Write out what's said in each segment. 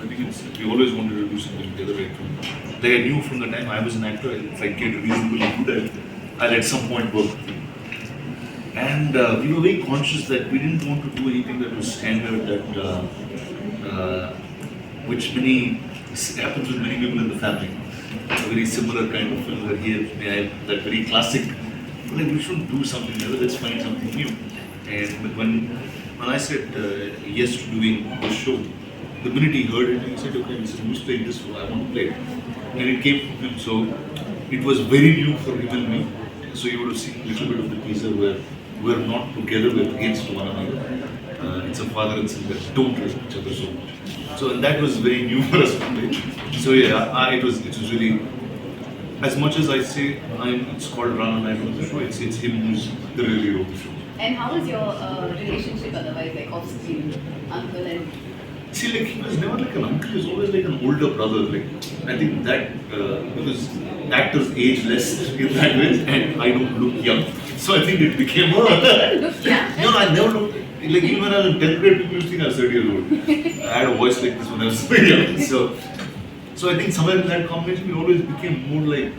I think we always wanted to do something together. Right? Like I knew from the time I was an actor, if I get reasonably good, I'll at some point work with him. And we were very conscious that we didn't want to do anything that was standard, which happens with many people in the family. A very similar kind of film that here, that very classic. Like we should do something new. Let's find something new. And when I said yes to doing the show, the minute he heard it, he said, "Okay, he said, who's playing this role? I want to play it." And it came from him. So it was very new for him and me. So you would have seen a little bit of the teaser where we're not together, we're against one another. It's a father and son that don't trust each other so much. So and that was very new for us to play. So yeah, it was really. As much as I say it's called Rana and I run the show, it's him who's the really wrote the show. And how is your relationship otherwise, like off-screen, uncle and... See, like he was never like an uncle, he was always like an older brother. Like I think that because actors age less in that way and I don't look young. So I think it became Look young? No, I never looked, like even when I was in 10th grade, people used to think I was 30 years old. I had a voice like this when I was very young. So I think somewhere in that combination, we always became more like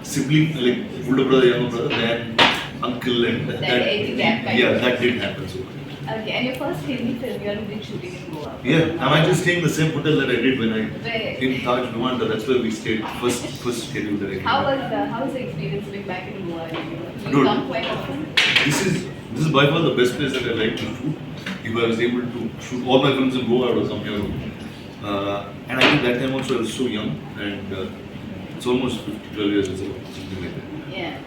sibling, like older brother, younger brother, than uncle and that gap yeah, that did happen. So. Okay, and your first Hindi film, you have been shooting in Goa. Yeah, I'm actually staying in the same hotel that I did when I Where? in Taj Rwanda. That's where we stayed. First schedule that I came. How was the experience living back in Goa? You Good. come quite often? This is by far the best place that I like to shoot. If I was able to shoot all my films in Goa, I would have come here. And I think that time also I was so young, and it's almost 12 years ago, something like that. Yeah.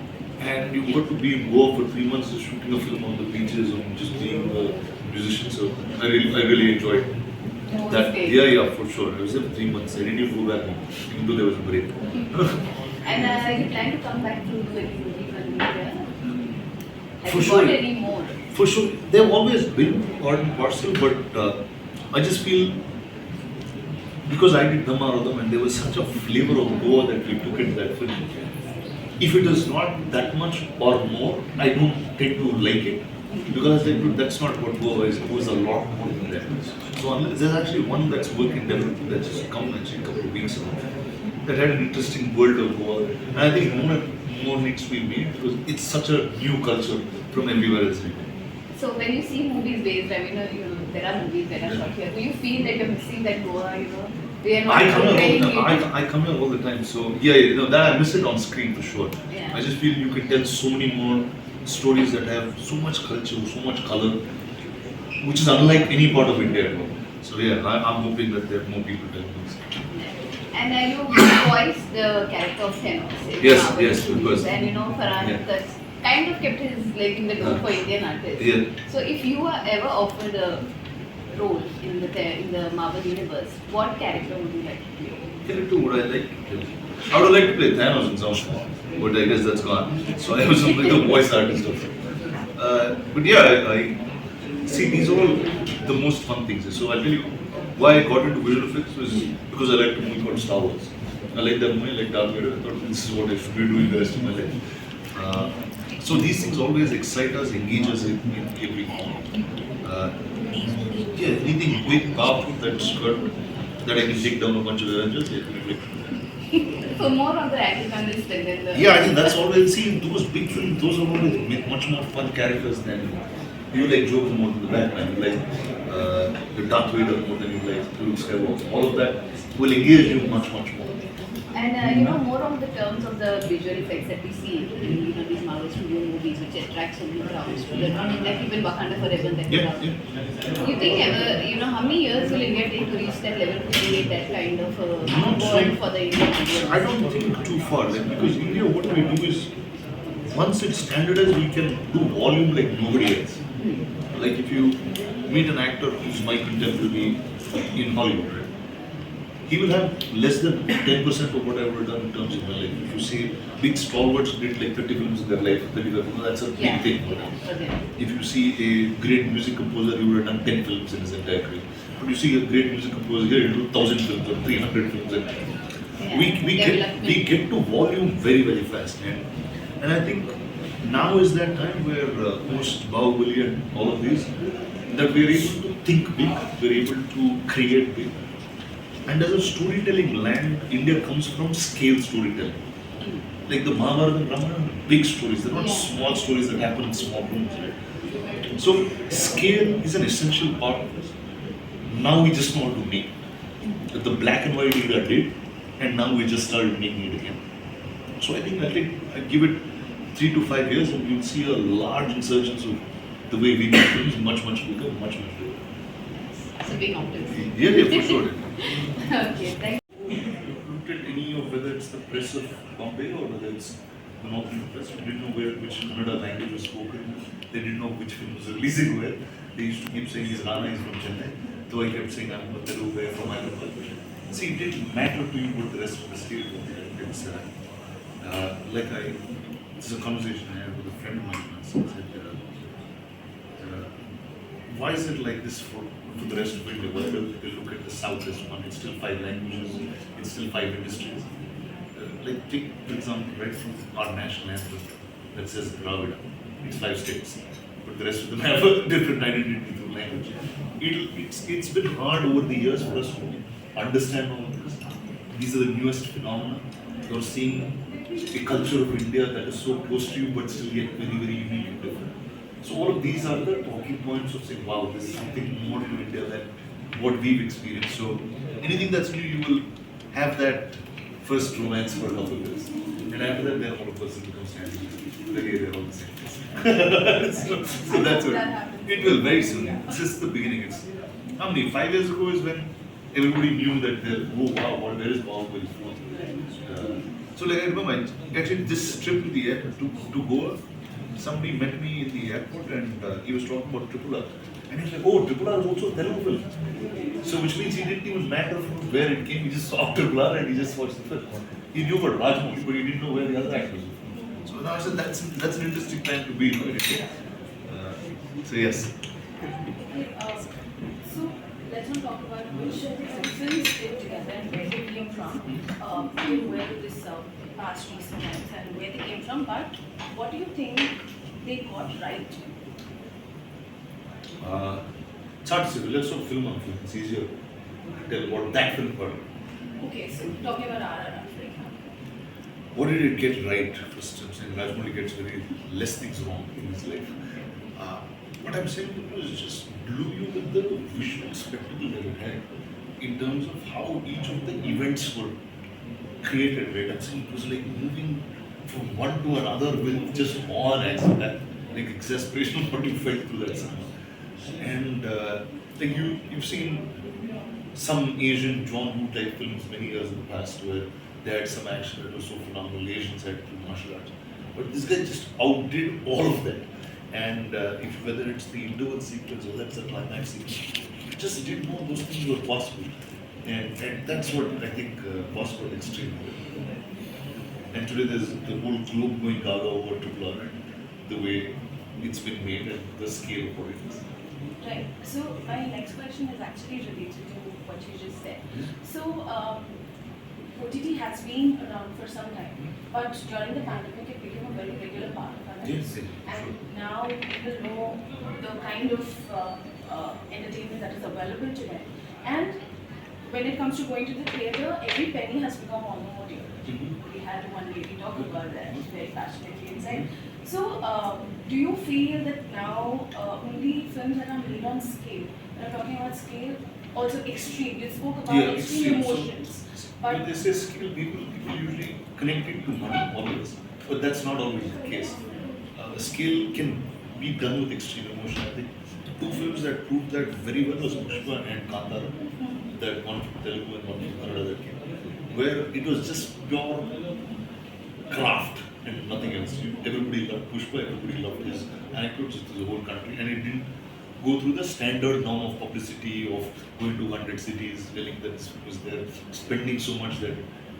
And you got to be in Goa for 3 months just shooting a film on the beaches and just being a musician. So I really enjoyed that. Yeah, for sure. I was there for 3 months. I didn't even go back home, even though there was a break. And you plan to come back to do any movie from India? Have For you sure. got any more? For sure, they've always been part and parcel, but I just feel because I did Dhammaradam and there was such a flavor of Goa that we took in that film. If it is not that much or more, I don't tend to like it because that's not what Goa is. Goa is a lot more than that. So unless there's actually one that's working development that's just come actually a couple of weeks ago that had an interesting world of Goa, and I think more needs to be made because it's such a new culture from everywhere else. So when you see movies based, I mean, there are movies that are shot here. Do you feel that you're missing that Goa? We are not I come here all the time. So yeah, that I miss it on screen for sure. Yeah. I just feel you can tell so many more stories that have so much culture, so much color, which is unlike any part of India at all. So yeah, I'm hoping that there are more people telling this. And you voiced the character of Thanos. Yes, because and Farhan that's kind of kept his leg in the door for Indian artists. Yeah. So if you are ever offered a role in the Marvel universe, what character would you like to play? Character would I like to play? I would like to play Thanos in some form, but I guess that's gone. So I was like a voice artist of but yeah, I see these are all the most fun things. So I'll tell you why I got into visual effects was because I liked a movie called Star Wars. I liked that movie, I liked Darth Vader. I thought this is what I should be doing the rest of my life. So these things always excite us, engage us in every form. Yeah, anything big, powerful that's good, that I can take down a bunch of Avengers, So more on the antagonist and then the... Yeah, I think that's always, see, those big films, those are always much more fun characters than, you like Joker more than the Batman, you like the Darth Vader more than you like Luke Skywalker. All of that will engage you much more. And more on the terms of the visual effects that we see in these Marvel Studio movies, which attract so many crowds. Like even Wakanda Forever that You think how many years will India take to reach that level to create that kind of world for the Indian audience? I don't think too far, because India, what we do is, once it's standardized, we can do volume like nobody else. Like if you meet an actor who's my contemporary in Hollywood, right? He will have less than 10% of what I would have done in terms of my life. If you see big stalwarts did like 30 films in their life, 35 films, that's a big thing for them. If you see a great music composer, he would have done 10 films in his entire career. But you see a great music composer here, he'll do 1,000 films or 300 films. And we get to volume very, very fast. And I think now is that time where post bahubali and all of these, that we're able to think big, we're able to create big. And as a storytelling land, India comes from scale storytelling. Like the Mahabharata and Ramayana are big stories, they're not Yeah. small stories that happen in small rooms, right? So scale is an essential part of this. Now we just want to make the black and white era did, and now we just started making it again. So I give it 3 to 5 years, and you'll see a large insurgence of the way we make films, much bigger, much bigger. So being optimistic. Yeah, for sure. Okay, thank Looked at any of whether it's the press of Bombay or whether it's the North Indian press. We didn't know which Kannada language was spoken. They didn't know which film was releasing where. They used to keep saying he's Rana, he's from Chennai. Though I kept saying I'm a Telugu guy from Hyderabad. See, it didn't matter to you what the rest of the state was. It's this is a conversation I had with a friend of mine once. I said, why is it like this for the rest of India? Why do they look at the South as one? It's still 5 languages, it's still 5 industries. Take, for example, right from our national anthem that says Dravida, it's 5 states, but the rest of them have a different identity through language. It's been hard over the years for us to understand all of this. These are the newest phenomena. You're seeing a culture of India that is so close to you, but still yet very unique and different. So all of these are the talking points of saying, wow, there's something more to India than what we've experienced. So anything that's new, you will have that first romance for a couple of years. And after that, then all of us become standing. They're all the same. so that's what it will very soon. This is the beginning. It's how many? 5 years ago is when everybody knew that where is bahubali from? So I remember actually this trip to the airport to Goa. Somebody met me in the airport and he was talking about Triple R. And he's like, oh, Triple R is also a Telugu film. So which means he didn't even matter from where it came, he just saw Triple R and he just watched the film. He knew about Rajmouli, but he didn't know where the other actors were from. So now I said, that's an interesting time to be in India. So yes. So let's not talk about which films came together and where they came from, where this past recent times and where they came from, but what do you think they got right? It's hard to say, let's talk film on film. It's easier to tell what that film got. Okay, so talking about Rana, for example. What did it get right? First, I'm saying Rajmouli gets very less things wrong in his life. What I'm saying to you is just blew you with the visual spectacle that it had in terms of how each of the events were created. Right? I'm saying it was like moving from one to another with just awe and that like exasperation of what you felt through that cinema. And you've seen some Asian John Woo type films many years in the past where they had some action that was so phenomenal. Asians had through martial arts, but this guy just outdid all of that. And whether it's the interval sequence or that's the climax sequence, just didn't know those things were possible. And that's what I think possible extremely. And today there's the whole globe going gaga over Triple R and the way it's been made and the scale of what it is. Right. So my next question is actually related to what you just said. So OTT has been around for some time, but during the pandemic it became a very regular part of our lives. Yes, And now people know the kind of entertainment that is available to them. And when it comes to going to the theatre, every penny has become more dear. We had one lady talk about that very passionately inside. So, do you feel that now only films that are made on scale, when I'm talking about scale, also extreme, you spoke about extreme emotions. But when they say scale, people usually connect it to money always, but that's not always the case. Scale can be done with extreme emotion. I think 2 films that proved that very well was Pushpa and Kantara, that one from Telugu and one from Kannada that came, where it was just pure craft and nothing else. Everybody loved Pushpa, everybody loved his anecdotes to the whole country, and it didn't go through the standard norm of publicity of going to 100 cities, telling that this was there, spending so much that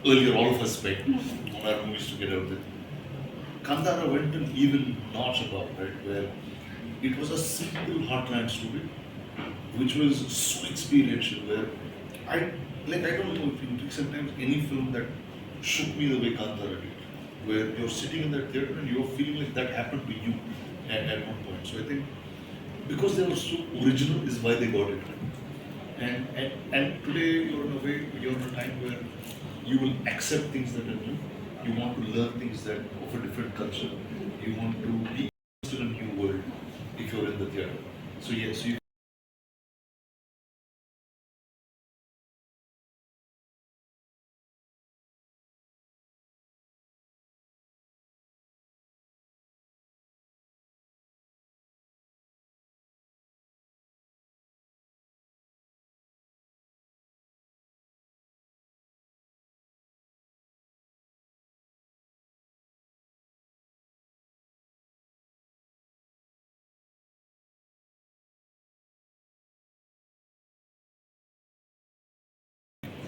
earlier all of us spent on our movies to get out there. Kandara went an even notch above, right, where it was a simple heartland story, which was so experiential, where I don't know if in recent times any film that shook me the way Kandara did, where you're sitting in that theatre and you're feeling like that happened to you at one point. So I think because they were so original is why they got it right. And today you're in a way, you're in a time where you will accept things that are new. You want to learn things that of a different culture. You want to be exposed to a new world if you're in the theatre. So yes, you.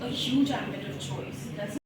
A huge ambit of choice. Does